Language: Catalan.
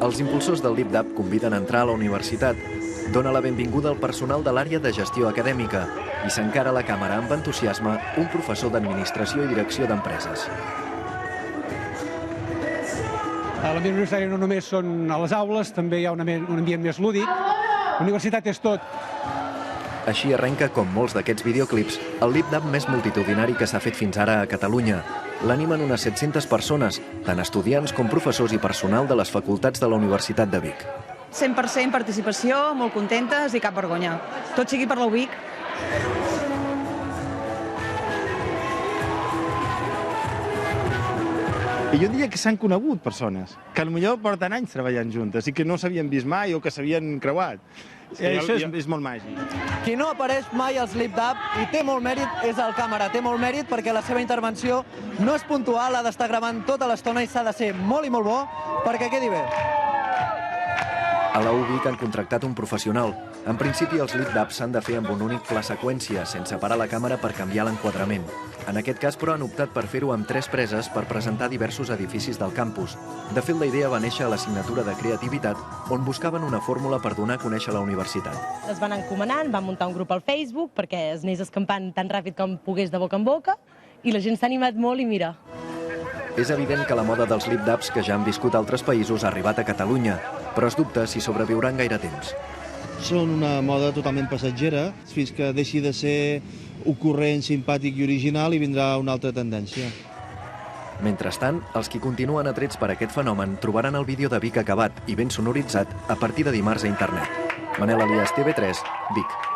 Els impulsors del LibDAP conviden a entrar a la universitat, dona la benvinguda al personal de l'àrea de gestió acadèmica i s'encara a la càmera amb entusiasme un professor d'administració i direcció d'empreses. L'ambient universitari no només són a les aules, també hi ha un ambient més lúdic. La universitat és tot. Així arrenca, com molts d'aquests videoclips, el LibDAP més multitudinari que s'ha fet fins ara a Catalunya. L'animen unes 700 persones, tant estudiants com professors i personal de les facultats de la Universitat de Vic. 100% participació, molt contentes i cap vergonya. Tot sigui per la UVic. I jo diria que s'han conegut persones, que potser porten anys treballant juntes i que no s'havien vist mai o que s'havien creuat. Això és molt màgic. Qui no apareix mai als LibDAP i té molt mèrit és el càmera. Té molt mèrit perquè la seva intervenció no és puntual, ha d'estar gravant tota l'estona i s'ha de ser molt i molt bo perquè quedi bé. A la UVic han contractat un professional. En principi, els LibDAP s'han de fer amb un únic pla seqüència, sense parar la càmera per canviar l'enquadrament. En aquest cas, però, han optat per fer-ho amb 3 preses per presentar diversos edificis del campus. De fet, la idea va néixer a l'assignatura de creativitat, on buscaven una fórmula per donar a conèixer la universitat. Es van encomanant, van muntar un grup al Facebook perquè es anés escampant tan ràpid com pogués de boca en boca i la gent s'ha animat molt i mira. És evident que la moda dels LibDAPs que ja han viscut a altres països ha arribat a Catalunya, però es dubta si sobreviuran gaire temps. Són una moda totalment passatgera, fins que deixi de ser ocorrent, simpàtic i original i vindrà una altra tendència. Mentrestant, els qui continuen atrets per aquest fenomen trobaran el vídeo de Vic acabat i ben sonoritzat a partir de dimarts a internet. Manel Elias, TV3, Vic.